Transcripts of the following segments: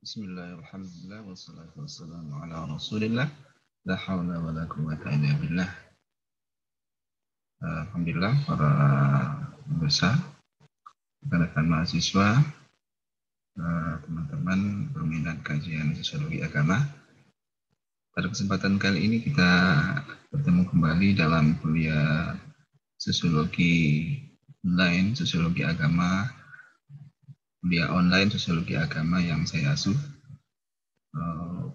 Bismillahirrahmanirrahim. Wassalatu wassalamu ala Rasulillah. La haula wa la quwwata illa billah. Alhamdulillah para pemirsa, rekan-rekan mahasiswa, teman-teman peminat kajian sosiologi agama. Pada kesempatan kali ini kita bertemu kembali dalam kuliah sosiologi online, sosiologi agama, kuliah online sosiologi agama yang saya asuh.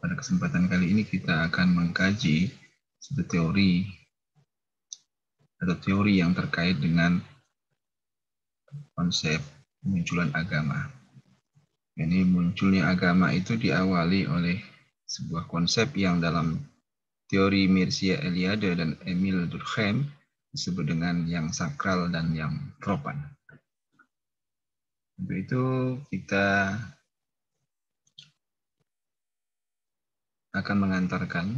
Pada kesempatan kali ini kita akan mengkaji satu teori atau teori yang terkait dengan konsep kemunculan agama. Ini munculnya agama itu diawali oleh sebuah konsep yang dalam teori Mircea Eliade dan Emile Durkheim disebut dengan yang sakral dan yang profan. Untuk itu kita akan mengantarkan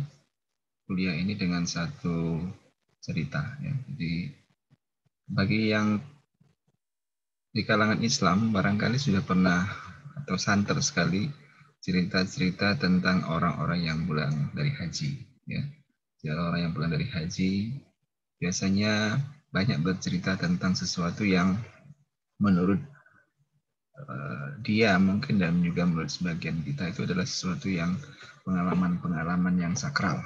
kuliah ini dengan satu cerita. Ya. Jadi bagi yang di kalangan Islam barangkali sudah pernah atau santer sekali cerita-cerita tentang orang-orang yang pulang dari haji. Ya. Jadi orang yang pulang dari haji biasanya banyak bercerita tentang sesuatu yang menurut dia mungkin dan juga menurut sebagian kita itu adalah sesuatu yang pengalaman-pengalaman yang sakral.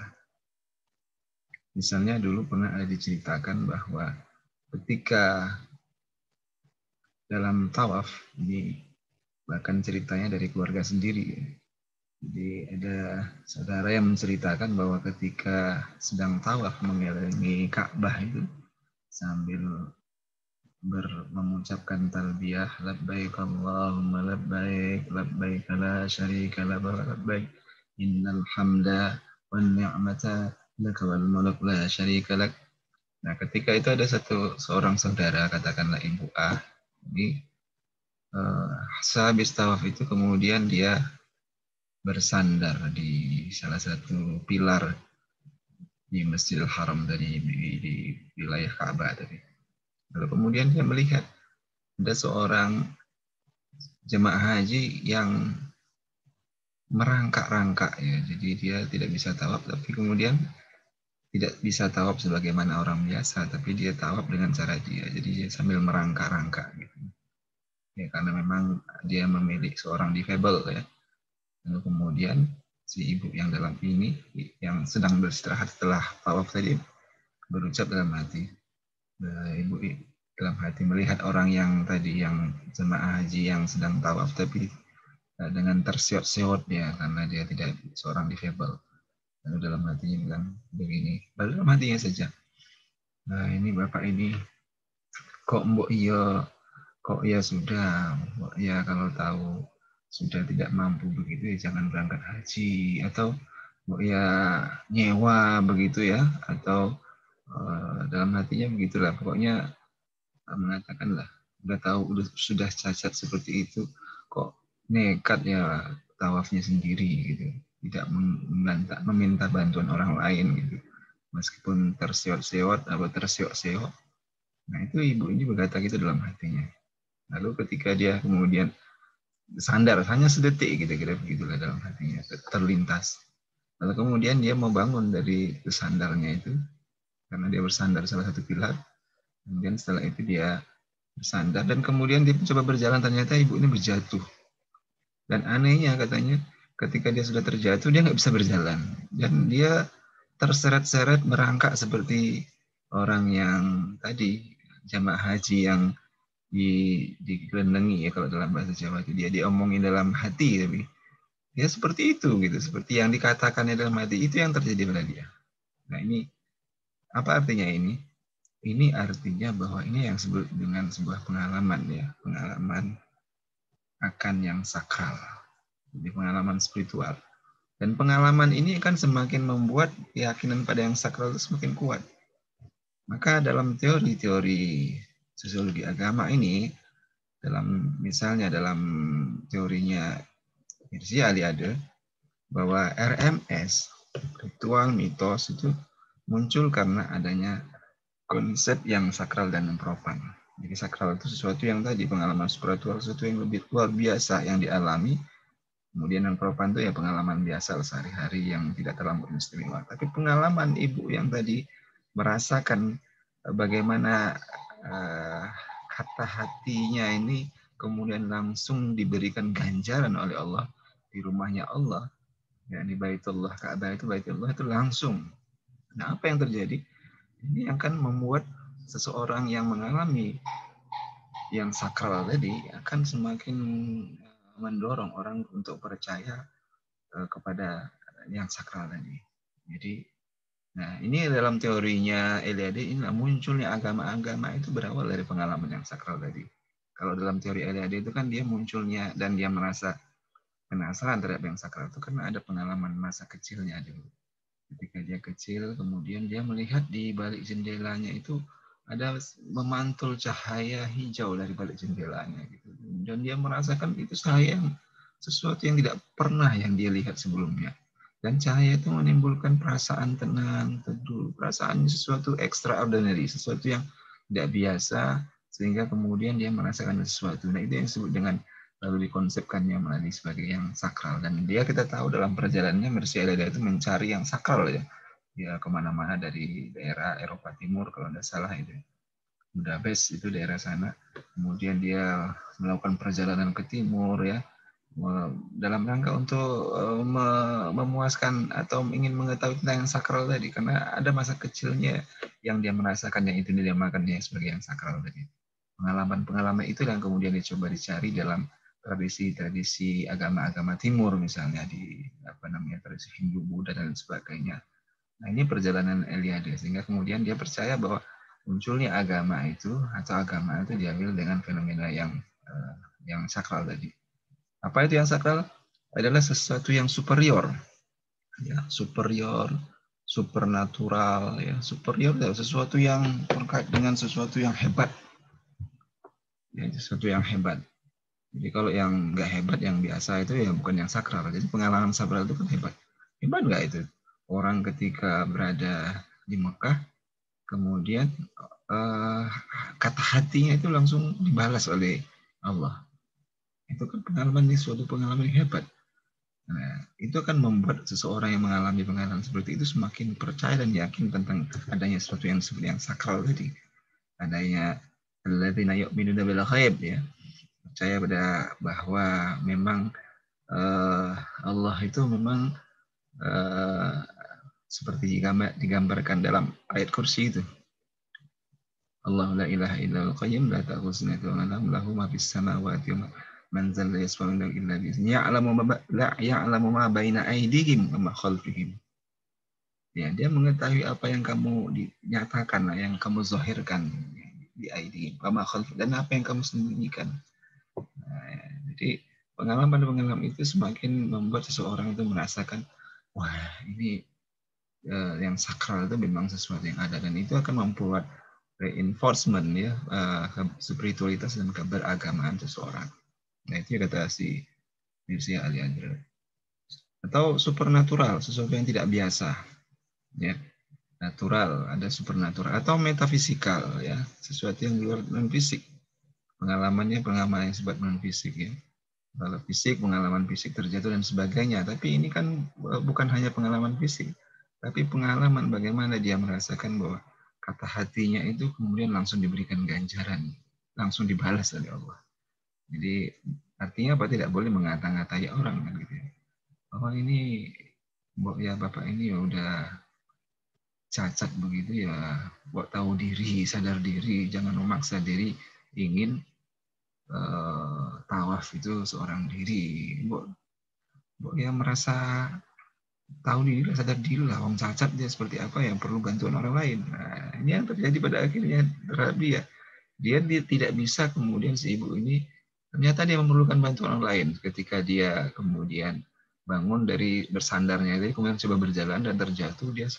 Misalnya dulu pernah ada diceritakan bahwa ketika dalam tawaf, ini bahkan ceritanya dari keluarga sendiri. Jadi ada saudara yang menceritakan bahwa ketika sedang tawaf mengelilingi Ka'bah itu sambil mengucapkan talbiyah labbaik Allahumma labbaik labbaik la syarika lak labbaik innal hamda wan ni'mata laka wal mulk la syarika lak. Nah, ketika itu ada seorang saudara, katakanlah Ibu A, ini sehabis tawaf itu kemudian dia bersandar di salah satu pilar di Masjidil Haram dari di wilayah Ka'bah tadi. Lalu kemudian dia melihat ada seorang jemaah haji yang merangkak-rangkak ya. Jadi dia tidak bisa tawaf, tapi kemudian tidak bisa tawaf sebagaimana orang biasa, tapi dia tawaf dengan cara dia. Jadi dia sambil merangkak-rangkak gitu. Ya karena memang dia memiliki seorang difabel ya. Lalu kemudian si ibu yang dalam ini yang sedang beristirahat setelah tawaf tadi berucap dalam hati, ibu dalam hati melihat orang yang tadi yang jemaah haji yang sedang tawaf tapi dengan terseot-seot ya karena dia tidak seorang difabel. Lalu dalam hatinya bilang begini, dalam hatinya saja, nah ini bapak ini kok mbok iya, kok ya sudah, mbok ya kalau tahu sudah tidak mampu begitu ya jangan berangkat haji, atau mbok ya nyewa begitu ya, atau dalam hatinya begitulah, pokoknya mengatakan lah udah tahu sudah cacat seperti itu kok nekat ya tawafnya sendiri gitu, tidak meminta bantuan orang lain gitu meskipun terseot-seot atau terseok-seok. Nah itu ibu ini berkata gitu dalam hatinya. Lalu ketika dia kemudian sandar hanya sedetik kira-kira begitulah dalam hatinya terlintas. Lalu kemudian dia mau bangun dari sandarnya itu karena dia bersandar salah satu pilar. Kemudian setelah itu dia bersandar dan kemudian dia coba berjalan, ternyata ibu ini berjatuh. Dan anehnya katanya ketika dia sudah terjatuh dia nggak bisa berjalan dan dia terseret-seret merangkak seperti orang yang tadi jamaah haji yang digelendengi ya kalau dalam bahasa Jawa itu dia diomongin dalam hati, tapi dia seperti itu gitu, seperti yang dikatakannya dalam hati itu yang terjadi pada dia. Nah ini apa artinya ini? Ini artinya bahwa ini yang disebut dengan sebuah pengalaman ya, pengalaman akan yang sakral, jadi pengalaman spiritual. Dan pengalaman ini kan semakin membuat keyakinan pada yang sakral itu semakin kuat. Maka dalam teori-teori sosiologi agama ini, misalnya dalam teorinya Mircea Eliade, bahwa RMS, ritual mitos itu muncul karena adanya konsep yang sakral dan yang profan. Jadi sakral itu sesuatu yang tadi pengalaman spiritual, sesuatu yang lebih luar biasa yang dialami Kemudian yang propan itu ya pengalaman biasa sehari-hari yang tidak terlalu istimewa. Tapi pengalaman ibu yang tadi merasakan bagaimana kata hatinya ini kemudian langsung diberikan ganjaran oleh Allah di rumahnya Allah, ya di Baitullah, Ka'bah itu Baitullah itu langsung. Nah, apa yang terjadi? Ini akan membuat seseorang yang mengalami yang sakral tadi akan semakin mendorong orang untuk percaya kepada yang sakral tadi. Jadi, nah ini dalam teorinya Eliade, ini munculnya agama-agama itu berawal dari pengalaman yang sakral tadi. Kalau dalam teori Eliade itu kan dia munculnya dan dia merasa penasaran terhadap yang sakral itu karena ada pengalaman masa kecilnya dulu. Ketika dia kecil, kemudian dia melihat di balik jendelanya itu ada memantul cahaya hijau dari balik jendelanya gitu. Dan dia merasakan itu cahaya sesuatu yang tidak pernah yang dia lihat sebelumnya. Dan cahaya itu menimbulkan perasaan tenang, teduh, perasaan sesuatu extraordinary, sesuatu yang tidak biasa, sehingga kemudian dia merasakan sesuatu. Nah, itu yang disebut dengan lalu dikonsepkannya melalui sebagai yang sakral. Dan dia kita tahu dalam perjalanannya Mircea Eliade itu mencari yang sakral ya. Dia kemana-mana dari daerah Eropa Timur kalau tidak salah itu. Budapest itu daerah sana. Kemudian dia melakukan perjalanan ke timur ya. Dalam rangka untuk memuaskan atau ingin mengetahui tentang yang sakral tadi. Karena ada masa kecilnya yang dia merasakan yang itu dinamakannya sebagai yang sakral tadi. Pengalaman-pengalaman itu yang kemudian dicoba dicari dalam tradisi-tradisi agama-agama timur misalnya di tradisi Hindu, Buddha dan sebagainya. Nah, ini perjalanan Eliade sehingga kemudian dia percaya bahwa munculnya agama itu atau agama itu diambil dengan fenomena yang sakral tadi. Apa itu yang sakral? Adalah sesuatu yang superior. Ya, superior, supernatural ya, superior adalah sesuatu yang terkait dengan sesuatu yang hebat. Ya, sesuatu yang hebat. Jadi kalau yang nggak hebat, yang biasa itu ya bukan yang sakral. Jadi pengalaman sakral itu kan hebat. Hebat nggak itu? Orang ketika berada di Mekah, kemudian kata hatinya itu langsung dibalas oleh Allah. Itu kan pengalaman ini suatu pengalaman yang hebat. Nah, itu akan membuat seseorang yang mengalami pengalaman seperti itu semakin percaya dan yakin tentang adanya sesuatu yang disebut yang sakral tadi. Adanya alladzina yu'minuna bil ghaib ya. Percaya pada bahwa memang Allah itu memang seperti digambarkan dalam ayat kursi itu. Allah la ilaha illal qayyim la ta'khudhuhu sinatun wa la nawm lahu ma fis samawati wa man zal yasma'u illa bi'izni ya'lamu ma baina aydihim wa ma khalfihim. Ya, dia mengetahui apa yang kamu dinyatakan, yang kamu zahirkan di aydihim wa ma khalfihim dan apa yang kamu sembunyikan. Nah, jadi pengalaman-pengalaman itu semakin membuat seseorang itu merasakan, wah ini yang sakral itu memang sesuatu yang ada dan itu akan membuat reinforcement ya spiritualitas dan keberagamaan seseorang. Nah itu kata si Mircea Eliade. Atau supernatural, sesuatu yang tidak biasa, ya natural, ada supernatural atau metafisikal ya sesuatu yang luar non fisik. Pengalamannya pengalaman yang sebab non fisik ya. Kalau fisik, pengalaman fisik terjatuh dan sebagainya. Tapi ini kan bukan hanya pengalaman fisik, tapi pengalaman bagaimana dia merasakan bahwa kata hatinya itu kemudian langsung diberikan ganjaran, langsung dibalas oleh Allah. Jadi artinya apa? Tidak boleh mengata-ngatai orang kan gitu ya. Bahwa ini ya bapak ini ya udah cacat begitu ya, buat tahu diri, sadar diri, jangan memaksa diri ingin tawaf itu seorang diri. Dia merasa tahu diri, sadar diri lah, orang cacat dia seperti apa yang perlu bantuan orang lain. Nah, ini yang terjadi pada akhirnya terhadap dia. Dia tidak bisa kemudian si ibu ini, ternyata dia memerlukan bantuan orang lain ketika dia kemudian bangun dari bersandarnya, jadi kemudian coba berjalan dan terjatuh, dia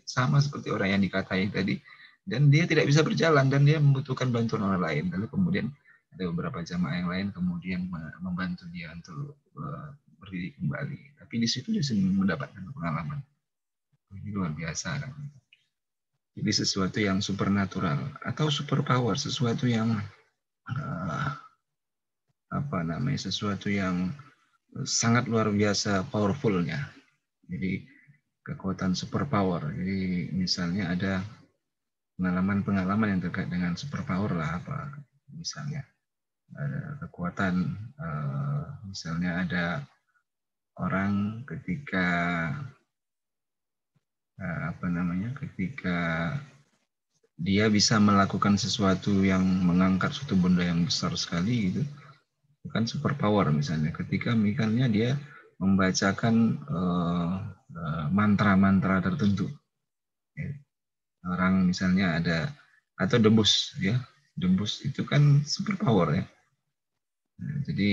sama seperti orang yang dikatai tadi, dan dia tidak bisa berjalan dan dia membutuhkan bantuan orang lain. Lalu kemudian ada beberapa jamaah yang lain kemudian membantu dia untuk berdiri kembali. Tapi di situ dia mendapatkan pengalaman. Ini luar biasa kan. Jadi sesuatu yang supernatural atau superpower, sesuatu yang sesuatu yang sangat luar biasa powerfulnya. Jadi kekuatan superpower. Jadi misalnya ada pengalaman-pengalaman yang terkait dengan superpower lah, apa misalnya ada kekuatan, misalnya ada orang ketika ketika dia bisa melakukan sesuatu yang mengangkat suatu benda yang besar sekali gitu, bukan superpower. Misalnya ketika dia membacakan mantra-mantra tertentu, ya. Orang misalnya ada, atau debus, ya, debus itu kan superpower, ya. Nah, jadi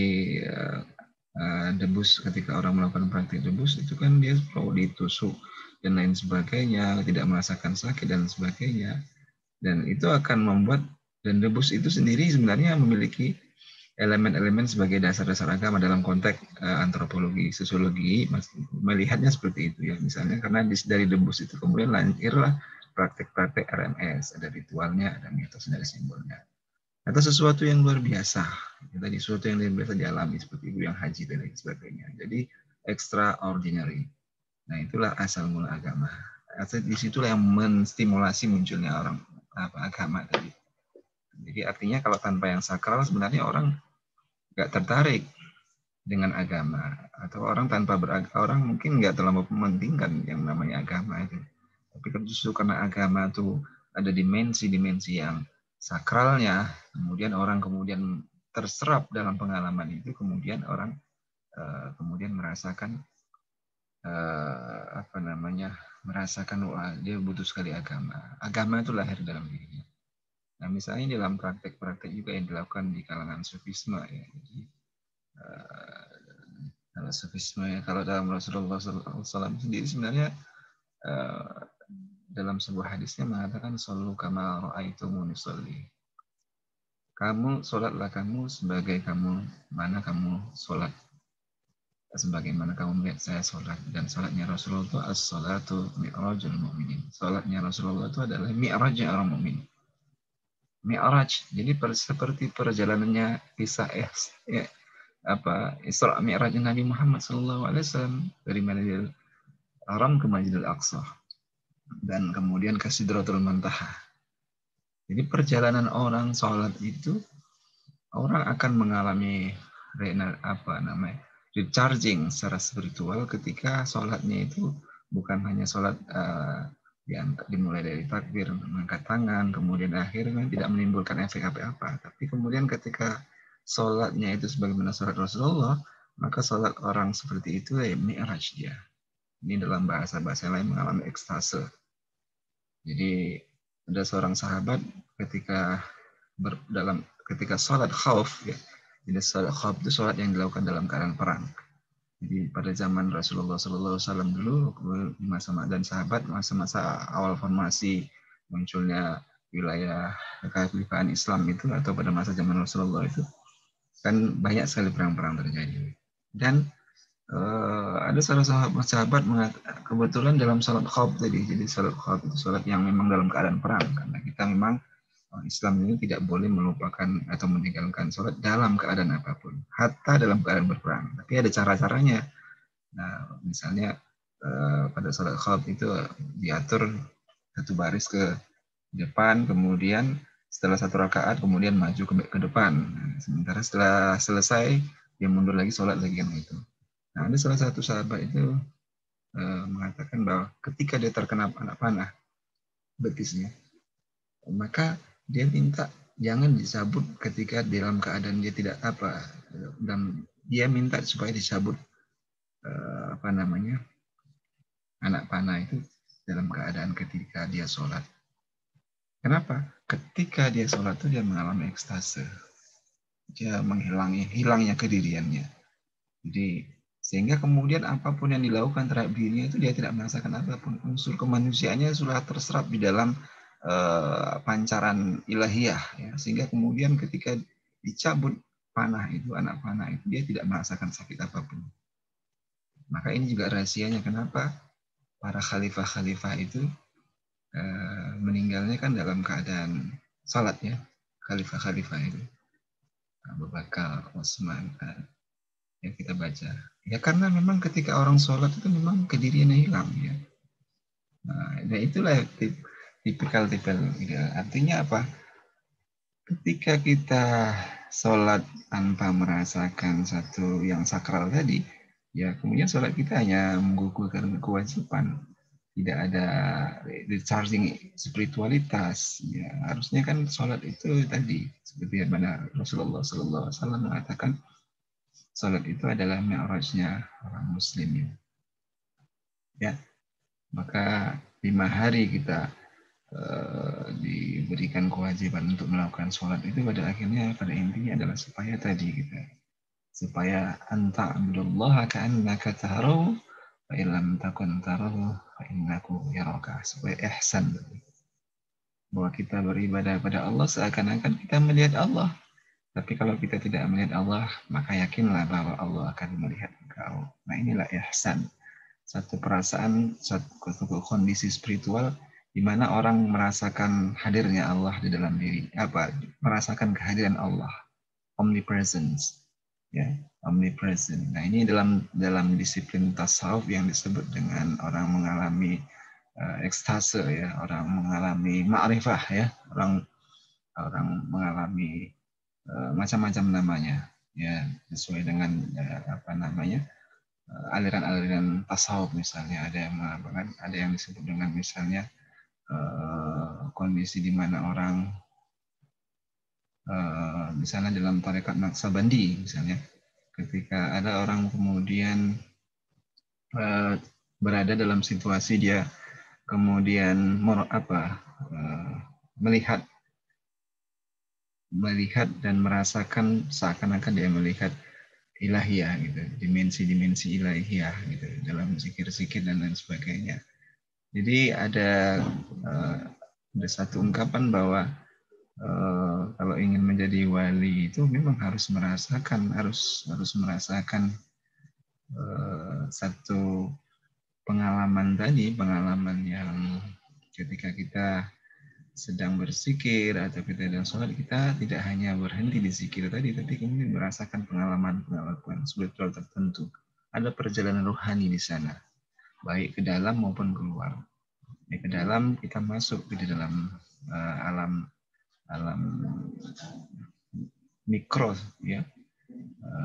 debus, ketika orang melakukan praktik debus itu kan dia perlu ditusuk dan lain sebagainya, tidak merasakan sakit dan sebagainya, dan itu akan membuat, dan debus itu sendiri sebenarnya memiliki elemen-elemen sebagai dasar-dasar agama dalam konteks antropologi, sosiologi, melihatnya seperti itu, ya. Misalnya karena dari debus itu kemudian lahirlah praktek-praktek RMS, ada ritualnya, ada mitos, ada simbolnya. Atau sesuatu yang luar biasa, tadi sesuatu yang luar biasa dialami seperti itu yang haji dan lain sebagainya. Jadi extraordinary. Nah, itulah asal mula agama. Disitulah yang menstimulasi munculnya agama tadi. Jadi artinya kalau tanpa yang sakral sebenarnya orang nggak tertarik dengan agama, atau orang tanpa beragama, orang mungkin nggak terlalu mementingkan yang namanya agama itu. Tapi justru karena agama itu ada dimensi-dimensi yang sakralnya, kemudian orang terserap dalam pengalaman itu, kemudian orang kemudian merasakan merasakan, wah, dia butuh sekali agama. Agama itu lahir dalam dirinya. Nah, misalnya dalam praktek-praktek juga yang dilakukan di kalangan sufisme, ya. Jadi kalau sufisme, kalau dalam Rasulullah SAW sendiri sebenarnya dalam sebuah hadisnya mengatakan sallu kama ra'aitumuni sholli. Kamu sholatlah kamu sebagai mana kamu sholat. Sebagaimana kamu melihat saya sholat. Dan sholatnya Rasulullah itu as-sholatu mi'rajul mu'minin. Sholatnya Rasulullah itu adalah mi'rajnya orang mu'min. Mi'raj. Jadi seperti perjalanannya kisah Isra Mi'raj Nabi Muhammad SAW dari Masjidil Haram ke Masjidil Aqsa dan kemudian ke Sidratul Muntaha. Jadi perjalanan orang sholat itu, orang akan mengalami recharging secara spiritual ketika sholatnya itu bukan hanya sholat yang dimulai dari takbir, mengangkat tangan, kemudian akhirnya tidak menimbulkan efek apa-apa. Tapi kemudian ketika sholatnya itu sebagaimana sholat Rasulullah, maka sholat orang seperti itu mi'raj dia. Ini dalam bahasa-bahasa lain mengalami ekstase. Jadi ada seorang sahabat ketika sholat khauf, ya. Jadi sholat khauf itu sholat yang dilakukan dalam keadaan perang. Jadi pada zaman Rasulullah SAW dulu, dan sahabat, masa-masa awal formasi munculnya wilayah kekhalifahan Islam itu, atau pada masa zaman Rasulullah itu, kan banyak sekali perang-perang terjadi. Dan ada salah sahabat kebetulan dalam salat khauf tadi. Jadi salat khauf itu salat yang memang dalam keadaan perang, karena kita memang Islam ini tidak boleh melupakan atau meninggalkan sholat dalam keadaan apapun, hatta dalam keadaan berperang. Tapi ada cara-caranya. Nah, misalnya pada sholat khauf itu diatur satu baris ke depan, kemudian setelah satu rakaat kemudian maju ke depan. Sementara setelah selesai dia mundur lagi, sholat lagi yang itu. Nah, ada salah satu sahabat itu mengatakan bahwa ketika dia terkena anak panah betisnya, maka dia minta jangan dicabut ketika dalam keadaan dia tidak dan dia minta supaya dicabut anak panah itu dalam keadaan ketika dia sholat. Kenapa? Ketika dia sholat itu dia mengalami ekstase, dia hilangnya kediriannya. Jadi sehingga kemudian apapun yang dilakukan terhadap dirinya itu dia tidak merasakan apapun. Unsur kemanusiaannya sudah terserap di dalam pancaran ilahiyah, ya. Sehingga kemudian ketika dicabut anak panah itu, dia tidak merasakan sakit apapun. Maka ini juga rahasianya kenapa para khalifah-khalifah itu meninggalnya kan dalam keadaan salat, ya. Khalifah-khalifah itu Abu Bakar, Utsman, yang kita baca. Ya karena memang ketika orang sholat itu memang kediriannya hilang ya. Nah itulah tipikal-tipikal. Ya. Artinya apa? Ketika kita sholat tanpa merasakan satu yang sakral tadi, ya kemudian sholat kita hanya menggugurkan kewajiban. Tidak ada recharging spiritualitas. Ya, harusnya kan sholat itu tadi seperti yang mana Rasulullah SAW mengatakan sholat itu adalah mi'rajnya orang muslim. Ya, maka 5 hari kita diberikan kewajiban untuk melakukan sholat itu pada intinya adalah supaya tadi kita supaya anta abdullah ka'annaka tarahu fa illam takun tarahu fa innahu yaraka, supaya ihsan bahwa kita beribadah pada Allah seakan-akan kita melihat Allah. Tapi kalau kita tidak melihat Allah, maka yakinlah bahwa Allah akan melihat engkau. Nah inilah ihsan. Satu perasaan, satu kondisi spiritual di mana orang merasakan hadirnya Allah di dalam diri. Merasakan kehadiran Allah. Omnipresence. Ya, omnipresent. Nah ini dalam disiplin tasawuf yang disebut dengan orang mengalami ekstase ya, orang mengalami ma'rifah ya, orang mengalami macam-macam namanya ya, sesuai dengan aliran-aliran tasawuf. Misalnya ada yang disebut dengan misalnya kondisi di mana orang misalnya dalam tarekat Naqsabandi misalnya, ketika ada orang kemudian berada dalam situasi dia kemudian melihat dan merasakan seakan-akan dia melihat ilahiyah gitu, dimensi-dimensi ilahiyah gitu dalam zikir-zikir dan lain sebagainya. Jadi ada satu ungkapan bahwa kalau ingin menjadi wali itu memang harus merasakan satu pengalaman yang ketika kita sedang berzikir atau kita dalam sholat, kita tidak hanya berhenti di zikir tadi, tapi kemudian merasakan pengalaman spiritual tertentu. Ada perjalanan rohani di sana, baik ke dalam maupun keluar. Ke dalam kita masuk di dalam alam mikro ya,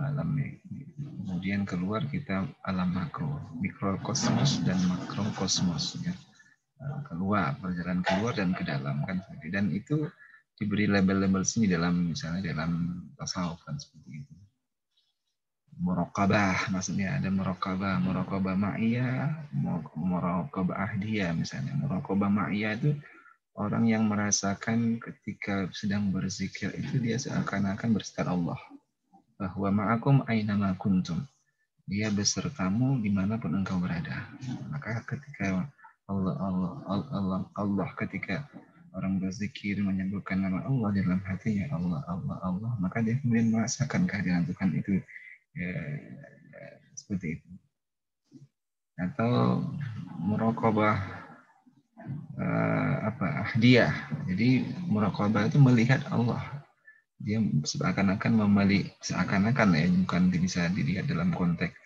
alam kemudian keluar kita alam makro, mikrokosmos dan makrokosmos ya. Keluar, perjalanan keluar dan ke dalam kan, dan itu diberi label-label sini misalnya dalam tasawuf kan seperti itu. Muraqabah, maksudnya ada muraqabah ma'iyah, muraqabah ahdiyah misalnya. Muraqabah ma'iyah itu orang yang merasakan ketika sedang berzikir itu dia seakan-akan bersama Allah. Bahwa ma'akum aynama kuntum. Dia besertamu dimanapun engkau berada. Maka ketika Allah ketika orang berzikir menyebutkan nama Allah dalam hatinya, Allah, maka dia kemudian merasakan kehadiran Tuhan itu seperti itu. Atau muraqabah ahdiyah. Jadi muraqabah itu melihat Allah. Dia seakan-akan bukan bisa dilihat dalam konteks.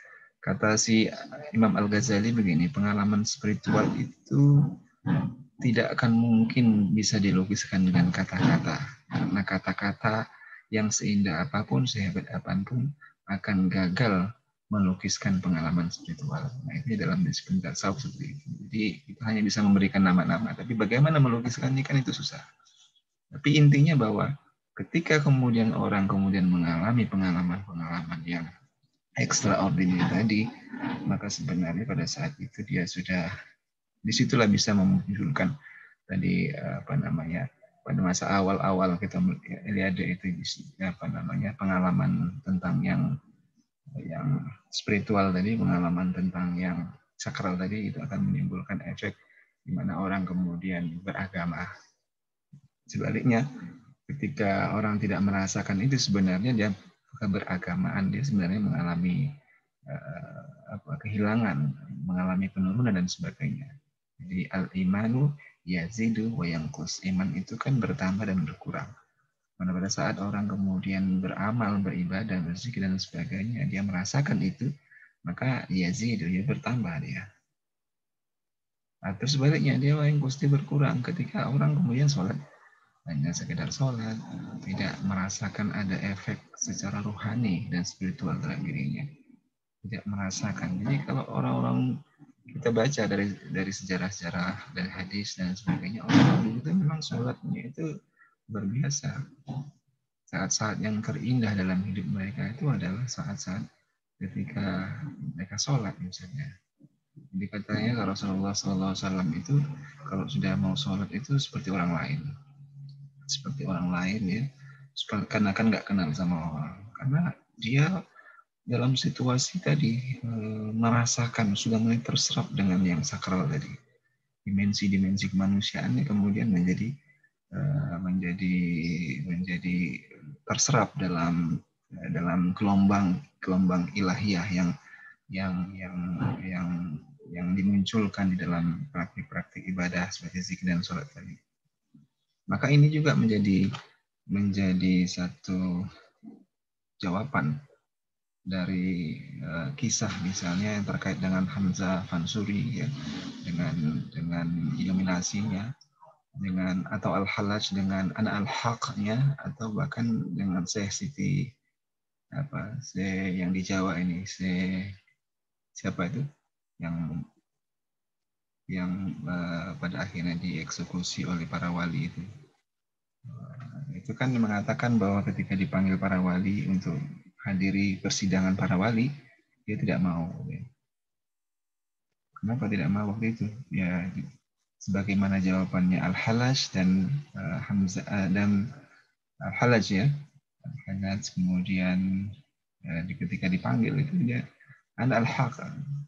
Kata si Imam Al-Ghazali begini, pengalaman spiritual itu tidak akan mungkin bisa dilukiskan dengan kata-kata. Karena kata-kata yang seindah apapun, sehebat apapun, akan gagal melukiskan pengalaman spiritual. Nah, ini dalam disiplin tasawuf seperti itu. Jadi kita hanya bisa memberikan nama-nama, tapi bagaimana melukiskannya kan itu susah. Tapi intinya bahwa ketika kemudian orang mengalami pengalaman-pengalaman yang extraordinary tadi, maka sebenarnya pada saat itu dia sudah disitulah bisa memunculkan tadi pada masa awal-awal kita lihat itu pengalaman tentang yang spiritual tadi, pengalaman tentang yang sakral tadi, itu akan menimbulkan efek di mana orang kemudian beragama. Sebaliknya, ketika orang tidak merasakan itu, sebenarnya dia beragamaan, dia sebenarnya mengalami kehilangan, mengalami penurunan dan sebagainya. Jadi al-imanu yazidu wa yanqus. Iman itu kan bertambah dan berkurang. Pada saat orang kemudian beramal, beribadah, berzikir dan sebagainya, dia merasakan itu, maka yazid, dia bertambah dia. Atau sebaliknya dia yang pasti berkurang ketika orang kemudian sholat hanya sekedar sholat, tidak merasakan ada efek secara rohani dan spiritual dalam dirinya, tidak merasakan. Jadi kalau orang-orang kita baca dari sejarah-sejarah, dari hadis dan sebagainya, orang dulu itu memang sholatnya itu luar biasa. Saat-saat yang terindah dalam hidup mereka itu adalah saat-saat ketika mereka sholat misalnya. Jadi katanya kalau Rasulullah SAW itu kalau sudah mau sholat itu seperti orang lain, ya, karena kan nggak kenal sama orang, karena dia dalam situasi tadi merasakan sudah mulai terserap dengan yang sakral tadi, dimensi-dimensi kemanusiaannya kemudian menjadi terserap dalam gelombang ilahiyah yang dimunculkan di dalam praktik-praktik ibadah seperti zikir dan sholat tadi. Maka ini juga menjadi satu jawaban dari kisah misalnya yang terkait dengan Hamzah Fansuri ya, dengan iluminasinya, dengan atau Al-Hallaj dengan Ana Al-Haqnya, atau bahkan dengan Syekh Siti yang di Jawa ini, siapa itu yang pada akhirnya dieksekusi oleh para wali itu. Itu kan mengatakan bahwa ketika dipanggil para wali untuk hadiri persidangan para wali, dia tidak mau. Kenapa tidak mau waktu itu? Ya, sebagaimana jawabannya Al-Hallaj dan Hamzah dan Al-Hallaj ya. Al-Hallaj kemudian ketika dipanggil itu dia Ana Al-Haq.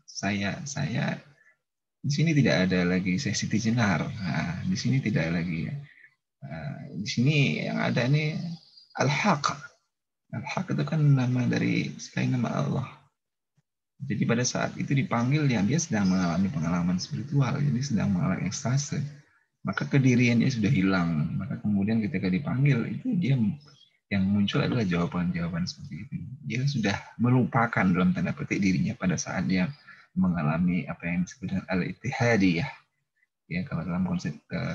Saya di sini tidak ada lagi saya Siti Jenar. Nah, di sini tidak lagi ya. Di sini yang ada ini Al-Haq. Al-Haq itu kan nama dari selain nama Allah. Jadi pada saat itu dipanggil ya dia sedang mengalami pengalaman spiritual, jadi sedang mengalami ekstase. Maka kediriannya sudah hilang. Maka kemudian ketika dipanggil itu dia yang muncul adalah jawaban-jawaban seperti itu. Dia sudah melupakan dalam tanda petik dirinya pada saat dia mengalami apa yang disebut dengan al-ittihadiyah. Ya, kalau dalam konsep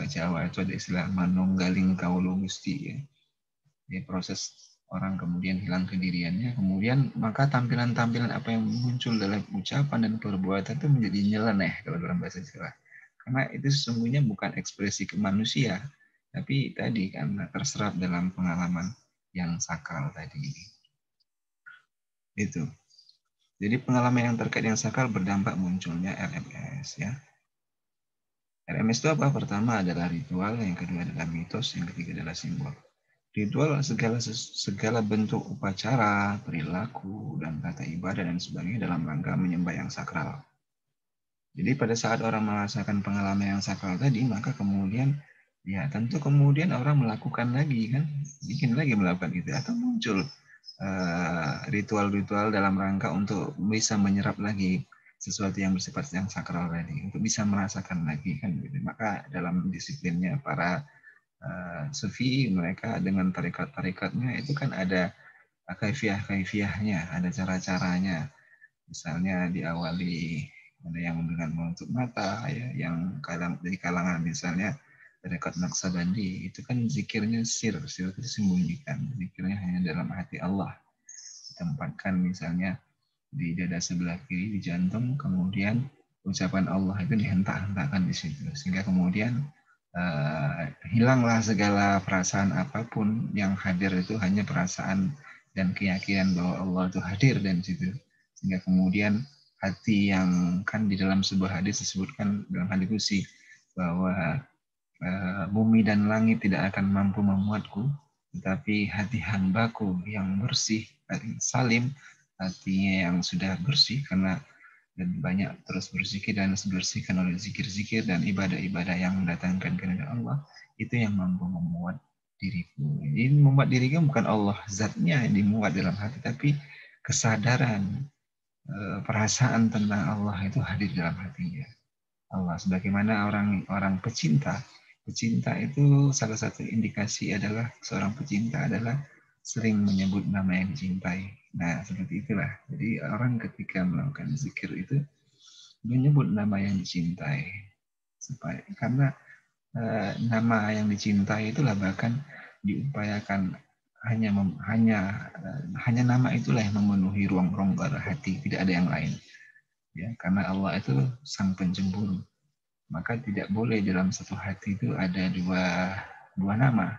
Jawa itu ada istilah manunggaling kaulo gusti ya. Ya, proses orang kemudian hilang kediriannya, kemudian maka tampilan-tampilan apa yang muncul dalam ucapan dan perbuatan itu menjadi nyeleneh kalau dalam bahasa Jawa. Karena itu sesungguhnya bukan ekspresi ke manusia, tapi tadi karena terserap dalam pengalaman yang sakral tadi. Itu. Jadi pengalaman yang terkait yang sakral berdampak munculnya RMS ya. RMS itu apa? Pertama adalah ritual, yang kedua adalah mitos, yang ketiga adalah simbol. Ritual segala bentuk upacara, perilaku, dan kata ibadah dan sebagainya dalam rangka menyembah yang sakral. Jadi pada saat orang merasakan pengalaman yang sakral tadi, maka kemudian ya tentu kemudian orang melakukan lagi kan, bikin lagi melakukan itu, atau muncul ritual-ritual dalam rangka untuk bisa menyerap lagi sesuatu yang bersifat yang sakral tadi, untuk bisa merasakan lagi kan gitu. Maka dalam disiplinnya para Sufi, mereka dengan tarikat-tarikatnya itu kan ada kaifiah-kaifiahnya, ada cara-caranya. Misalnya diawali ada yang dengan menutup mata, ya, yang dari kalangan misalnya tarikat Naqsabandi itu kan zikirnya sir itu disembunyikan, zikirnya hanya dalam hati Allah. Ditempatkan misalnya di dada sebelah kiri, di jantung, kemudian ucapan Allah itu dihentak-hentakkan di situ, sehingga kemudian hilanglah segala perasaan apapun, yang hadir itu hanya perasaan dan keyakinan bahwa Allah itu hadir dan situ, sehingga kemudian hati yang kan di dalam sebuah hadis disebutkan dalam hadis qudsi bahwa bumi dan langit tidak akan mampu memuatku, tetapi hati hambaku yang bersih, salim, hatinya yang sudah bersih karena dan banyak terus berzikir dan dibersihkan oleh zikir-zikir dan ibadah-ibadah yang mendatangkan keridhaan Allah, itu yang mampu memuat diriku. Ini membuat diriku bukan Allah zatnya yang dimuat dalam hati, tapi kesadaran, perasaan tentang Allah itu hadir dalam hatinya. Allah sebagaimana orang pecinta Pecinta itu salah satu indikasi adalah seorang pecinta adalah sering menyebut nama yang dicintai. Nah, seperti itulah. Jadi orang ketika melakukan zikir itu menyebut nama yang dicintai. Karena nama yang dicintai itulah bahkan diupayakan hanya nama itulah yang memenuhi ruang rongga hati, tidak ada yang lain. Ya, karena Allah itu sang pencemburu. Maka tidak boleh dalam satu hati itu ada dua nama.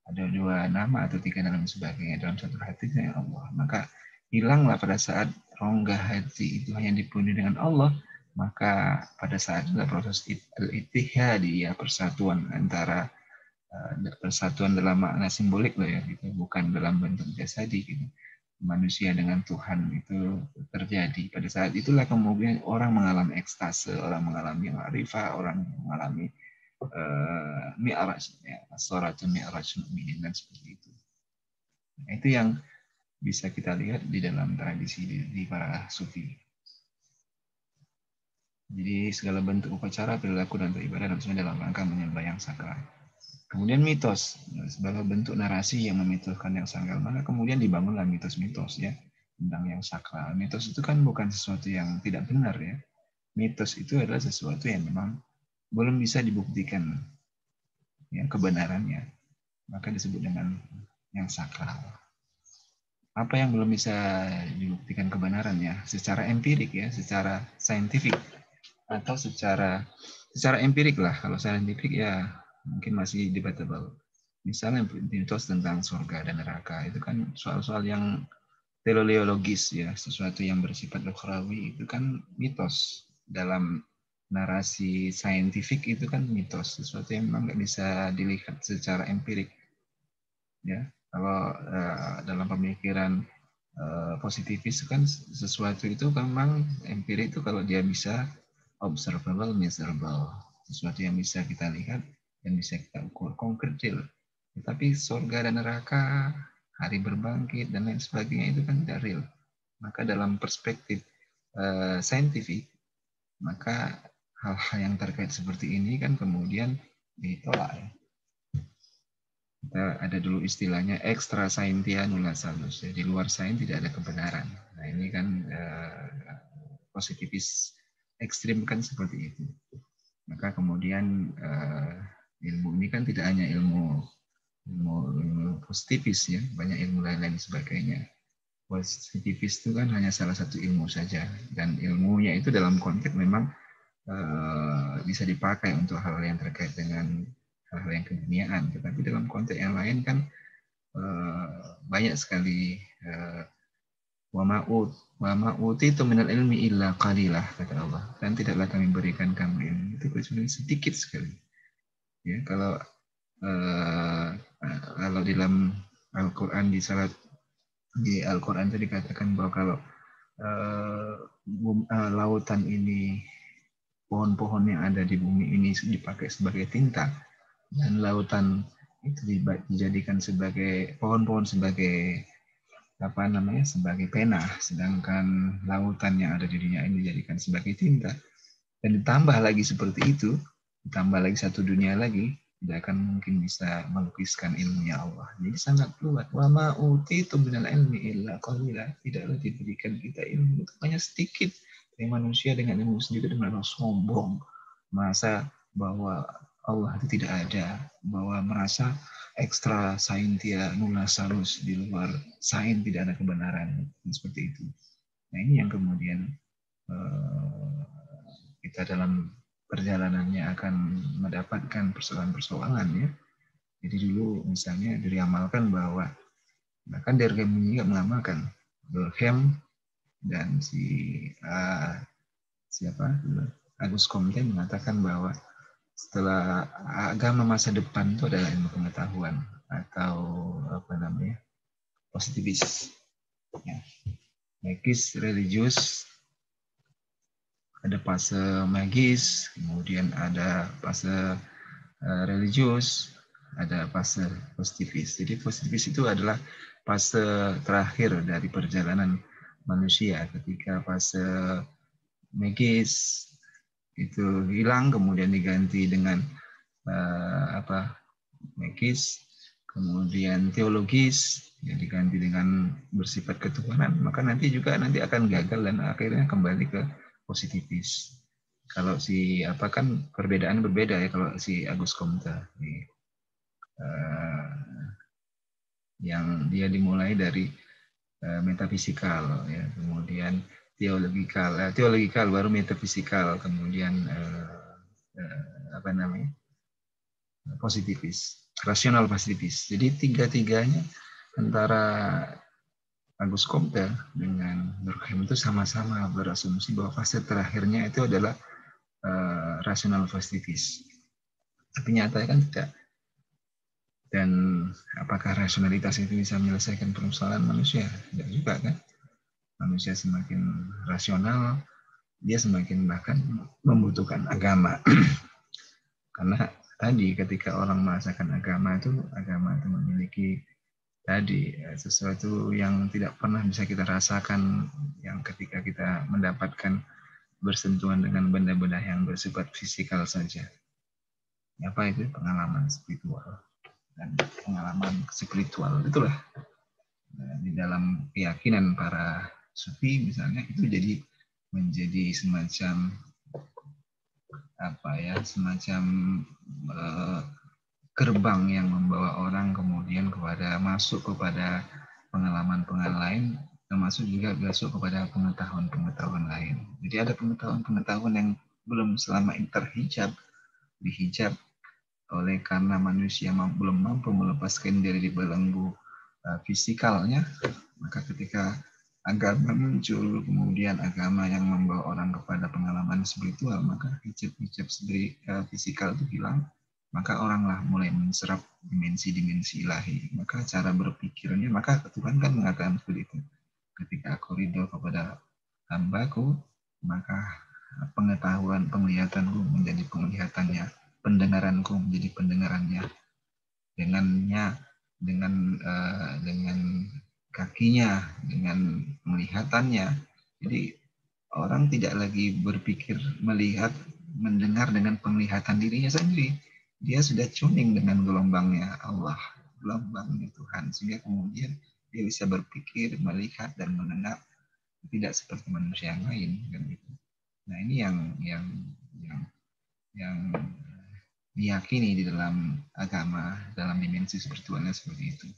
Ada dua nama atau tiga dalam sebagainya dalam satu hati ya Allah. Maka hilanglah pada saat rongga hati itu hanya dipenuhi dengan Allah, maka pada saat itu proses al-ittihadi, ya, persatuan antara persatuan dalam makna simbolik loh ya, gitu, bukan dalam bentuk jasadi gitu. Manusia dengan Tuhan itu terjadi. Pada saat itulah kemudian orang mengalami ekstase, orang mengalami ma'rifah, orang mengalami mi'raj, ya, as-suratu mi'raj mu'minin dan seperti itu. Nah, itu yang bisa kita lihat di dalam tradisi di para sufi. Jadi segala bentuk upacara, perilaku dan beribadah dalam rangka menyembah yang sakral. Kemudian mitos, sebagai bentuk narasi yang memitoskan yang sakral, maka kemudian dibangunlah mitos-mitos ya tentang yang sakral. Mitos itu kan bukan sesuatu yang tidak benar ya. Mitos itu adalah sesuatu yang memang belum bisa dibuktikan ya kebenarannya, maka disebut dengan yang sakral. Apa yang belum bisa dibuktikan kebenarannya secara empirik ya, secara saintifik atau secara empirik lah. Kalau saintifik ya mungkin masih debatable. Misalnya mitos tentang surga dan neraka itu kan soal-soal yang teleologis ya, sesuatu yang bersifat ukhrawi itu kan mitos. Dalam narasi saintifik itu kan mitos, sesuatu yang memang nggak bisa dilihat secara empirik. Ya, kalau dalam pemikiran positivis kan sesuatu itu memang empirik itu kalau dia bisa observable, measurable, sesuatu yang bisa kita lihat dan bisa kita ukur konkret real. Tetapi surga dan neraka, hari berbangkit dan lain sebagainya itu kan tidak real. Maka dalam perspektif saintifik, maka hal-hal yang terkait seperti ini kan kemudian ditolak ya. Kita ada dulu istilahnya extra scientia nulla salus. Di luar sains tidak ada kebenaran. Nah ini kan positivis ekstrim kan seperti itu. Maka kemudian ilmu ini kan tidak hanya ilmu positivis ya, banyak ilmu lain-lain sebagainya. Positivis itu kan hanya salah satu ilmu saja, dan ilmunya itu dalam konteks memang bisa dipakai untuk hal yang terkait dengan hal-hal yang keduniaan. Tetapi dalam konteks yang lain kan banyak sekali wa ma'utitu minal ilmi illa qalilah, kata Allah. Dan tidaklah kami berikan kamu ilmu itu kecuali sedikit sekali. Ya, kalau di dalam Al-Qur'an di Al-Qur'an itu dikatakan bahwa kalau lautan ini, pohon-pohon yang ada di bumi ini dipakai sebagai tinta, dan lautan itu dijadikan sebagai pohon-pohon sebagai sebagai pena, sedangkan lautan yang ada di dunia ini dijadikan sebagai tinta, dan ditambah lagi seperti itu, ditambah lagi satu dunia lagi, tidak akan mungkin bisa melukiskan ilmunya Allah. Jadi sangat luas. Wa ma utitu minal ilmi illa qalila. Tidaklah diberikan kita ilmu itu hanya sedikit. Dari manusia dengan ilmu sedikit dengan sombong, merasa bahwa Allah itu tidak ada, bahwa merasa ekstra scientia nulla salus, di luar sains tidak ada kebenaran, seperti itu. Nah ini yang kemudian kita dalam perjalanannya akan mendapatkan persoalan-persoalan ya. Jadi dulu misalnya diramalkan bahwa bahkan Durkheim juga mengamalkan, Durkheim dan Agus Comte mengatakan bahwa setelah agama masa depan itu adalah ilmu pengetahuan atau positivis. Ya. Magis religius, ada fase magis, kemudian ada fase religius, ada fase positivis. Jadi positivis itu adalah fase terakhir dari perjalanan manusia. Ketika fase magis itu hilang, kemudian diganti dengan magis, kemudian teologis, ya diganti dengan bersifat ketuhanan, maka nanti akan gagal dan akhirnya kembali ke positifis. Kalau si kan perbedaan berbeda ya, kalau si Agus Comte yang dia dimulai dari metafisikal ya, kemudian teologikal baru metafisikal, kemudian positifis, rasional positifis. Jadi tiga-tiganya antara Agus Comte dengan Durkheim itu sama-sama berasumsi bahwa fase terakhirnya itu adalah rasional positifis. Tapi nyatanya kan tidak. Dan apakah rasionalitas itu bisa menyelesaikan permasalahan manusia? Tidak juga kan. Manusia semakin rasional, dia semakin bahkan membutuhkan agama. Karena tadi ketika orang merasakan agama itu memiliki tadi sesuatu yang tidak pernah bisa kita rasakan, yang ketika kita mendapatkan bersentuhan dengan benda-benda yang bersifat fisikal saja. Apa itu? Pengalaman spiritual. Dan pengalaman spiritual itulah di dalam keyakinan para sufi misalnya itu menjadi semacam gerbang yang membawa orang kemudian masuk kepada pengalaman-pengalaman lain, termasuk juga masuk kepada pengetahuan-pengetahuan lain. Jadi ada pengetahuan-pengetahuan yang belum selama ini dihijab oleh karena manusia belum mampu melepaskan diri di belenggu fisikalnya, maka ketika agama muncul, kemudian agama yang membawa orang kepada pengalaman spiritual, maka hijab-hijab fisikal itu hilang, maka oranglah mulai menserap dimensi-dimensi ilahi. Maka cara berpikirnya, maka Tuhan kan mengatakan seperti itu. Ketika aku ridho kepada hambaku, maka penglihatanku menjadi penglihatannya, pendengaranku menjadi pendengarannya, dengan kakinya, dengan penglihatannya. Jadi orang tidak lagi berpikir melihat, mendengar dengan penglihatan dirinya sendiri. Dia sudah tuning dengan gelombangnya Allah, gelombangnya Tuhan, sehingga kemudian dia bisa berpikir, melihat dan mendengar tidak seperti manusia yang lain. Nah ini yang diyakini di dalam agama, dalam dimensi spiritualnya seperti itu.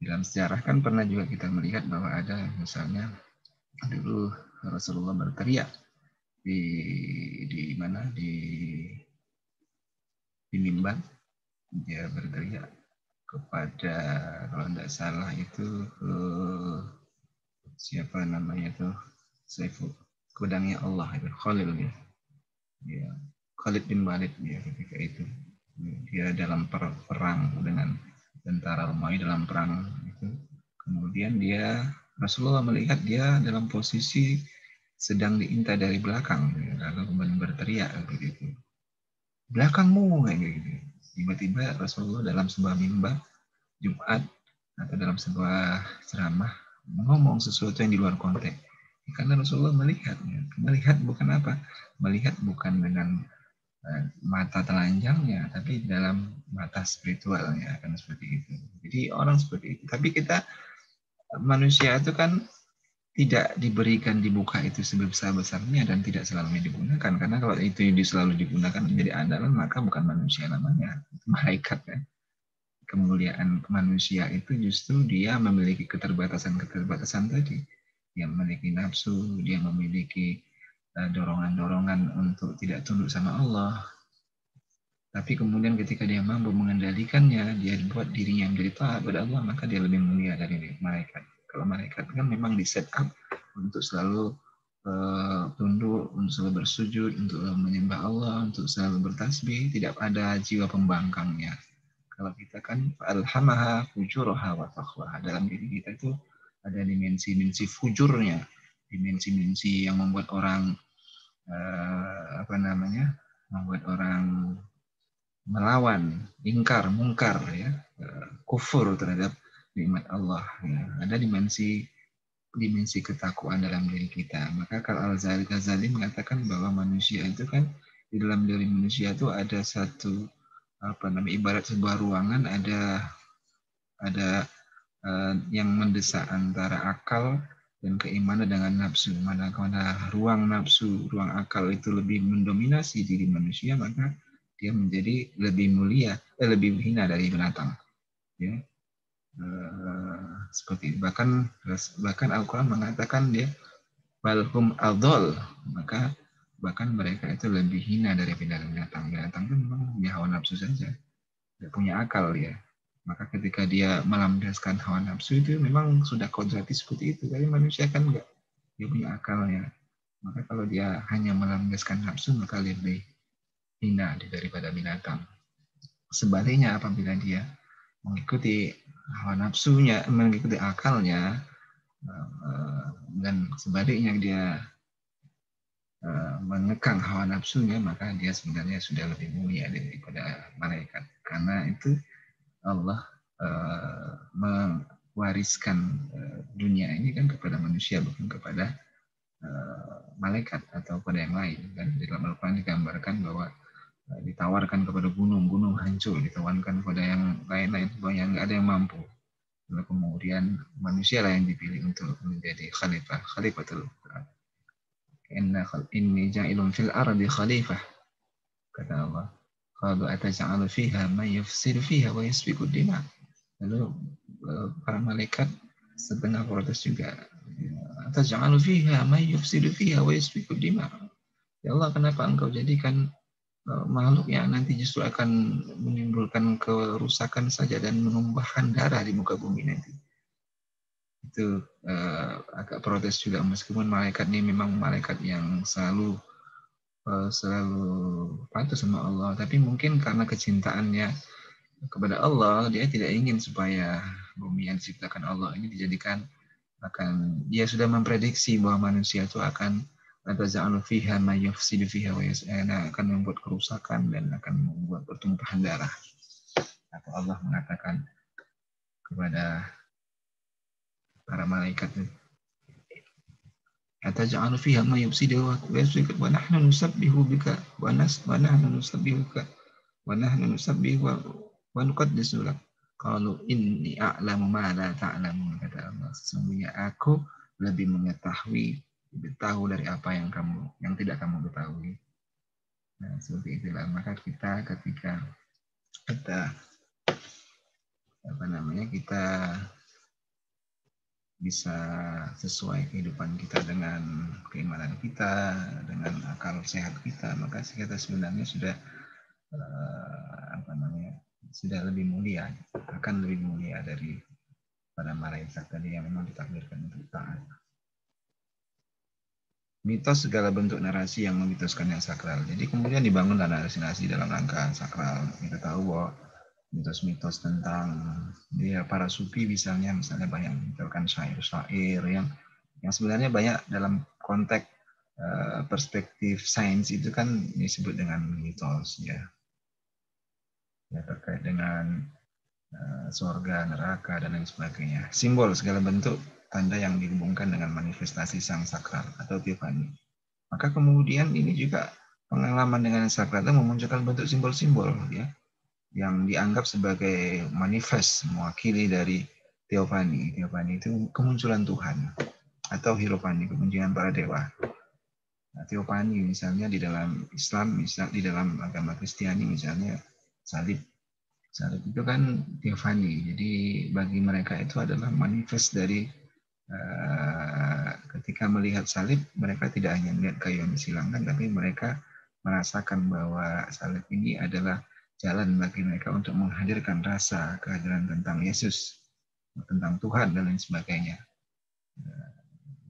Dalam sejarah kan pernah juga kita melihat bahwa ada misalnya dulu Rasulullah berteriak di mimbar, dia berteriak kepada, kalau tidak salah itu siapa namanya itu, Saiful, pedangnya Allah itu Khalil ya, Khalid bin Walid ya, ketika itu dia dalam perang dengan tentara Romawi dalam perang itu, kemudian Rasulullah melihat dia dalam posisi sedang diintai dari belakang, lalu kemudian berteriak begitu, belakangmu kayak gitu. Tiba-tiba Rasulullah dalam sebuah mimbar Jumat atau dalam sebuah ceramah ngomong sesuatu yang di luar konteks. Karena Rasulullah melihat bukan apa? Melihat bukan dengan mata telanjangnya, tapi dalam mata spiritualnya, kan seperti itu. Jadi orang seperti itu. Tapi kita manusia itu kan tidak diberikan dibuka itu sebesar-besarnya dan tidak selalu digunakan. Karena kalau itu selalu digunakan menjadi andalan, maka bukan manusia namanya, malaikat kan. Kemuliaan manusia itu justru dia memiliki keterbatasan tadi. Dia memiliki nafsu, dia memiliki dorongan-dorongan untuk tidak tunduk sama Allah. Tapi kemudian ketika dia mampu mengendalikannya, dia buat dirinya menjadi taat kepada Allah, maka dia lebih mulia dari malaikat. Kalau malaikat kan memang di set up untuk selalu tunduk, untuk selalu bersujud, untuk menyembah Allah, untuk selalu bertasbih, tidak ada jiwa pembangkangnya. Kalau kita kan alhamaha fujuraha wa taqwaha, dalam diri kita itu ada dimensi-dimensi fujurnya, dimensi-dimensi yang membuat orang membuat orang melawan, ingkar, mungkar ya, kufur terhadap nikmat Allah ya. Ada dimensi ketakwaan dalam diri kita. Maka kalau Al-Ghazali mengatakan bahwa manusia itu kan di dalam diri manusia itu ada satu ibarat sebuah ruangan, ada yang mendesak antara akal dan keimanan dengan nafsu. Mana ruang nafsu, ruang akal itu lebih mendominasi diri manusia, maka dia menjadi lebih mulia, lebih hina dari binatang. Ya, seperti itu. Bahkan Al-Quran mengatakan dia balhum adol, maka bahkan mereka itu lebih hina dari binatang. Binatang itu memang punya hawa nafsu saja, tidak punya akal ya. Maka ketika dia melampiaskan hawa nafsu itu memang sudah kodrati seperti itu. Tapi manusia kan enggak, dia punya akalnya. Maka kalau dia hanya melampiaskan nafsu, maka lebih hina daripada binatang. Sebaliknya apabila dia mengikuti hawa nafsunya, mengikuti akalnya, dan sebaliknya dia mengekang hawa nafsunya, maka dia sebenarnya sudah lebih mulia daripada malaikat. Karena itu Allah mewariskan dunia ini kan kepada manusia, bukan kepada malaikat atau pada yang lain. Dan di dalam Al-Quran digambarkan bahwa ditawarkan kepada gunung hancur, ditawarkan kepada yang lain-lain, bahwa yang nggak ada yang mampu. Lalu kemudian manusia lah yang dipilih untuk menjadi khalifatul Quran. Inni ja'ilun fil ardi khalifah, kata Allah. Qalu ataj'alu fiha man yufsidu fiha wa yasfiku dima. Lalu para malaikat setengah protes juga. Ataj'alu fiha man yufsidu fiha wa yasfiku dima. Ya Allah, kenapa engkau jadikan makhluk yang nanti justru akan menimbulkan kerusakan saja dan menumpahkan darah di muka bumi nanti. Itu agak protes juga, meskipun malaikat ini memang malaikat yang selalu patuh sama Allah, tapi mungkin karena kecintaannya kepada Allah, dia tidak ingin supaya bumi yang diciptakan Allah ini dijadikan dia sudah memprediksi bahwa manusia itu akan akan membuat kerusakan dan akan membuat pertumpahan darah. Atau Allah mengatakan kepada para malaikat, ataj'alu fiha ma yufsidu wa yasfiku wa nahnu nusabbihu bika wa nahnu nusabbihuka wa nahnu nusabbihu wa nuqaddisu lak. Qalu inni a'lamu ma la ta'lamun, kata Allah, sesungguhnya aku lebih mengetahui, lebih tahu dari apa yang tidak kamu ketahui. Nah, seperti itulah. Maka kita ketika kita kita bisa sesuai kehidupan kita dengan keimanan kita, dengan akal sehat kita, maka kita sebenarnya sudah sudah lebih mulia, akan lebih mulia dari para malaikat tadi yang memang ditakdirkan untuk taat. Mitos segala bentuk narasi yang memitoskan yang sakral. Jadi kemudian dibangunlah narasi-narasi dalam rangka sakral. Kita tahu bahwa mitos-mitos tentang para sufi misalnya banyak menyebutkan syair-syair yang sebenarnya banyak dalam konteks perspektif sains itu kan disebut dengan mitos ya terkait dengan surga, neraka dan lain sebagainya. Simbol segala bentuk tanda yang dihubungkan dengan manifestasi sang sakral atau Tiffany. Maka kemudian ini juga pengalaman dengan sakral itu memunculkan bentuk simbol-simbol ya yang dianggap sebagai manifest mewakili dari teofani. Teofani itu kemunculan Tuhan atau hierophany, kemunculan para dewa. Nah, teofani misalnya di dalam Islam, di dalam agama Kristiani misalnya salib. Salib itu kan teofani. Jadi bagi mereka itu adalah manifest dari ketika melihat salib, mereka tidak hanya melihat kayu yang disilangkan, tapi mereka merasakan bahwa salib ini adalah jalan bagi mereka untuk menghadirkan rasa kehadiran tentang Yesus, tentang Tuhan dan lain sebagainya.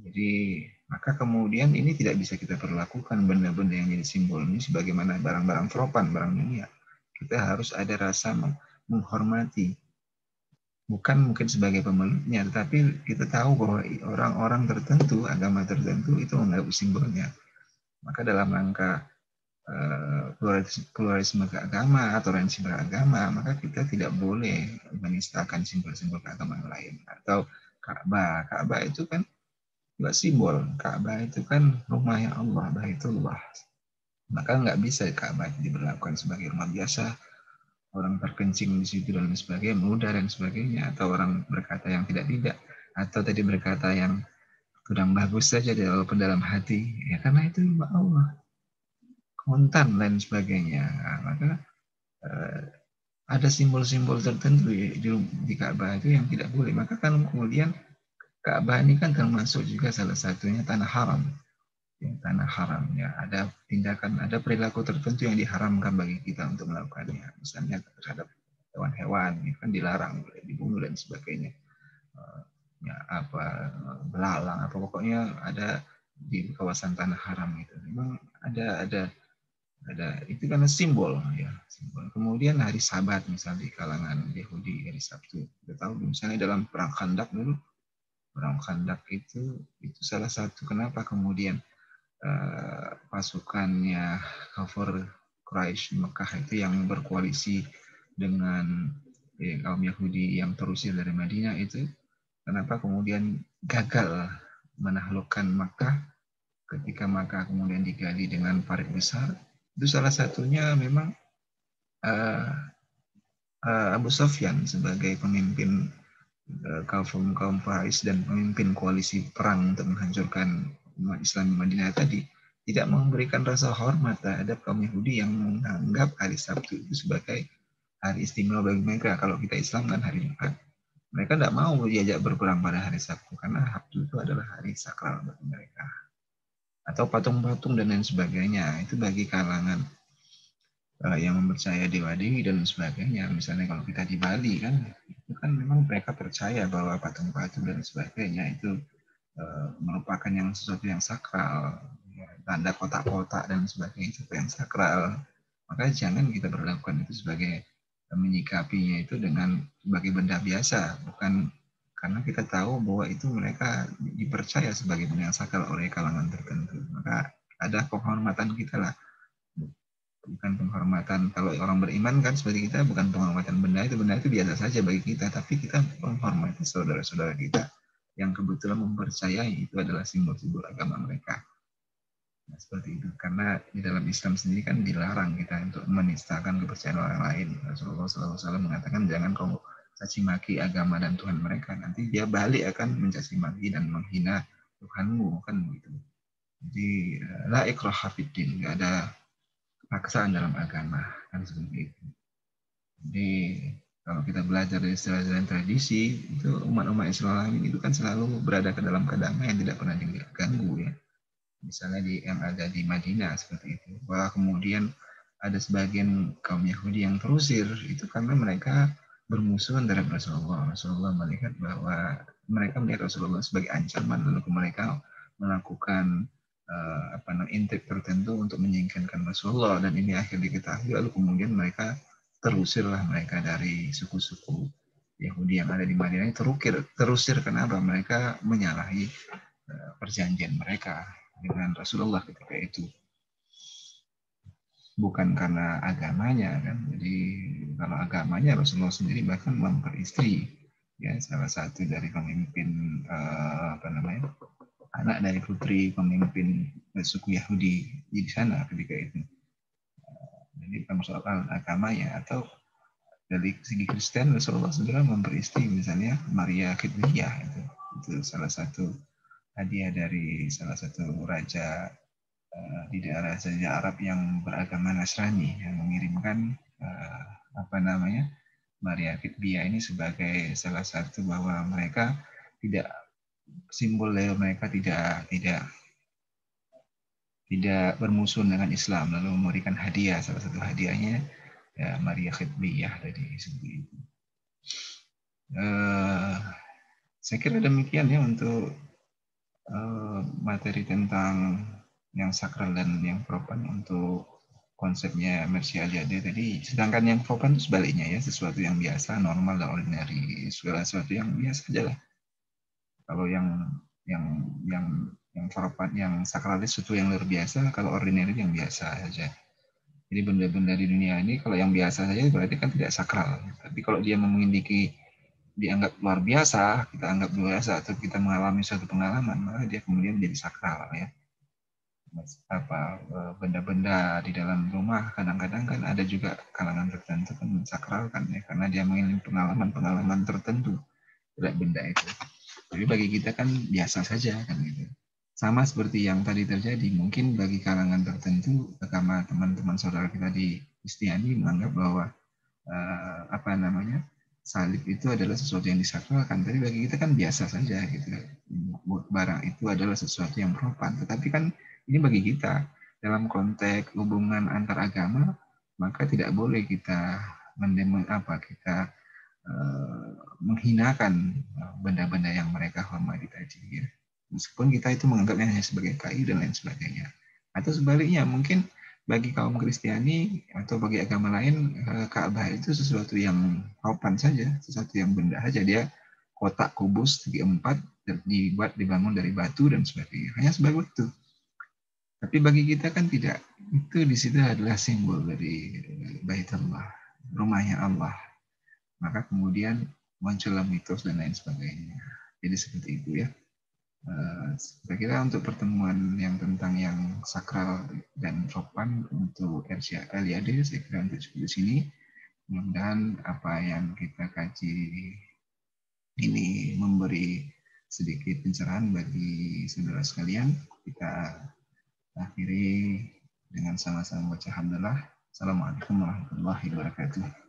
Jadi maka kemudian ini tidak bisa kita perlakukan benda-benda yang jadi simbol ini sebagaimana barang-barang profan, barang dunia. Kita harus ada rasa menghormati. Bukan mungkin sebagai pemeluknya, tetapi kita tahu bahwa orang-orang tertentu, agama tertentu itu menganggap simbolnya. Maka dalam rangka pluralisme keagama, toleransi beragama, maka kita tidak boleh menistakan simbol-simbol keagamaan lain. Atau Ka'bah. Ka'bah itu kan juga simbol. Ka'bah itu kan rumahnya Allah, Baitullah. Maka nggak bisa Ka'bah diberlakukan sebagai rumah biasa, orang terkencing di situ dan sebagainya, mudah dan sebagainya, atau orang berkata yang tidak, atau tadi berkata yang kurang bagus saja walaupun dalam hati, ya karena itu rumah Allah, kontan dan sebagainya. Nah, maka eh, ada simbol-simbol tertentu di Ka'bah itu yang tidak boleh. Maka kan kemudian Ka'bah ini kan termasuk juga salah satunya tanah haram. Ya, tanah haram ya, ada tindakan, ada perilaku tertentu yang diharamkan bagi kita untuk melakukannya, misalnya terhadap hewan-hewan itu kan dilarang, boleh dibunuh dan sebagainya. Ya apa, belalang apa pokoknya ada di kawasan tanah haram itu memang ada itu karena simbol ya, simbol. Kemudian hari Sabat misalnya di kalangan Yahudi, hari Sabtu kita tahu misalnya dalam perang Khandaq dulu, perang Khandaq itu salah satu kenapa kemudian pasukannya kafir Quraisy Mekah itu yang berkoalisi dengan kaum Yahudi yang terusir dari Madinah itu, kenapa kemudian gagal menaklukkan Makkah ketika Makkah kemudian digali dengan parit besar, itu salah satunya memang uh, Abu Sufyan sebagai pemimpin kaum Quraisy dan pemimpin koalisi perang untuk menghancurkan umat Islam di Madinah tadi tidak memberikan rasa hormat terhadap kaum Yahudi yang menganggap hari Sabtu itu sebagai hari istimewa bagi mereka. Kalau kita Islam kan hari Jumat. Mereka tidak mau diajak berperang pada hari Sabtu karena Sabtu itu adalah hari sakral bagi mereka. Atau patung-patung dan lain sebagainya itu bagi kalangan yang mempercaya dewa-dewi dan sebagainya. Misalnya kalau kita di Bali kan, itu kan memang mereka percaya bahwa patung-patung dan sebagainya itu merupakan yang sesuatu yang sakral, ya, tanda kotak-kotak dan sebagainya itu yang sakral. Maka jangan kita berlakukan itu sebagai menyikapinya itu dengan sebagai benda biasa, bukan karena kita tahu bahwa itu mereka dipercaya sebagai benda yang sakral oleh kalangan tertentu. Maka ada penghormatan kita lah, bukan penghormatan kalau orang beriman kan seperti kita, bukan penghormatan benda itu biasa saja bagi kita, tapi kita menghormati saudara-saudara kita yang kebetulan mempercayai itu adalah simbol-simbol agama mereka. Nah, seperti itu. Karena di dalam Islam sendiri kan dilarang kita untuk menistakan kepercayaan orang lain. Rasulullah SAW mengatakan jangan kau caci maki agama dan Tuhan mereka. Nanti dia balik akan mencaci maki dan menghina Tuhanmu kan begitu. Jadi la ikraha fiddin, nggak ada paksaan dalam agama kan seperti itu. Jadi kalau kita belajar dari istilah-istilah tradisi itu umat-umat Islam itu kan selalu berada ke dalam kedamaian, tidak pernah diganggu ya. Misalnya yang ada di Madinah seperti itu. Bahwa kemudian ada sebagian kaum Yahudi yang terusir itu karena mereka bermusuhan terhadap Rasulullah. Rasulullah melihat bahwa mereka melihat Rasulullah sebagai ancaman, lalu mereka melakukan intrik tertentu untuk menyingkirkan Rasulullah, dan ini akhirnya diketahui, lalu kemudian mereka terusirlah mereka dari suku-suku Yahudi yang ada di Madinah, terusir kenapa? Mereka menyalahi perjanjian mereka dengan Rasulullah ketika itu, bukan karena agamanya kan. Jadi kalau agamanya Rasulullah sendiri bahkan memperistri ya salah satu dari pemimpin anak dari putri pemimpin suku Yahudi di sana ketika itu. Jadi bukan soal agamanya. Atau dari segi Kristen, Rasulullah sendiri memperistri misalnya Maria Khidbiyah, itu salah satu hadiah dari salah satu raja di daerah saja Arab yang beragama Nasrani yang mengirimkan Maria Khidbiyah ini sebagai salah satu bahwa mereka tidak, simbol dari mereka tidak bermusuhan dengan Islam, lalu memberikan hadiah, salah satu hadiahnya ya Maria Khidbiyah tadi seperti itu. Saya kira demikian ya untuk materi tentang yang sakral dan yang profan untuk konsepnya Mercy Aliade tadi. Sedangkan yang profan itu sebaliknya ya, sesuatu yang biasa, normal dan ordinary, segala sesuatu yang biasa aja lah. Kalau yang profan, yang sakralis sesuatu yang luar biasa, kalau ordinary yang biasa saja. Jadi benda-benda di dunia ini kalau yang biasa saja berarti kan tidak sakral. Tapi kalau dia memiliki dianggap luar biasa, kita anggap luar biasa, atau kita mengalami suatu pengalaman, maka dia kemudian menjadi sakral ya. benda-benda di dalam rumah. Kadang-kadang kan ada juga kalangan tertentu kan mensakralkan ya, karena dia mengalami pengalaman-pengalaman tertentu terhadap benda itu. Tapi bagi kita kan biasa saja kan gitu. Sama seperti yang tadi terjadi, mungkin bagi kalangan tertentu, agama teman-teman saudara kita di Kristiani menganggap bahwa salib itu adalah sesuatu yang disakralkan. Tapi bagi kita kan biasa saja gitu. Barang itu adalah sesuatu yang profan. Tetapi kan ini bagi kita dalam konteks hubungan antar agama, maka tidak boleh kita kita menghinakan benda-benda yang mereka hormati tadi. Ya. Meskipun kita itu menganggapnya hanya sebagai kayu dan lain sebagainya. Atau sebaliknya, mungkin bagi kaum Kristiani atau bagi agama lain, Ka'bah itu sesuatu yang sopan saja, sesuatu yang benda saja. Dia kotak kubus segi empat, dibangun dari batu dan sebagainya. Hanya sebagai itu. Tapi bagi kita kan tidak. Itu di situ adalah simbol dari Baitullah, rumahnya Allah. Maka kemudian muncullah mitos dan lain sebagainya. Jadi seperti itu ya. Saya kira untuk pertemuan yang tentang yang sakral dan sopan untuk LIAD, saya kira untuk di sini. Mudah-mudahan apa yang kita kaji ini memberi sedikit pencerahan bagi saudara sekalian. Kita akhiri dengan sama-sama baca hamdalah. Assalamualaikum warahmatullahi wabarakatuh.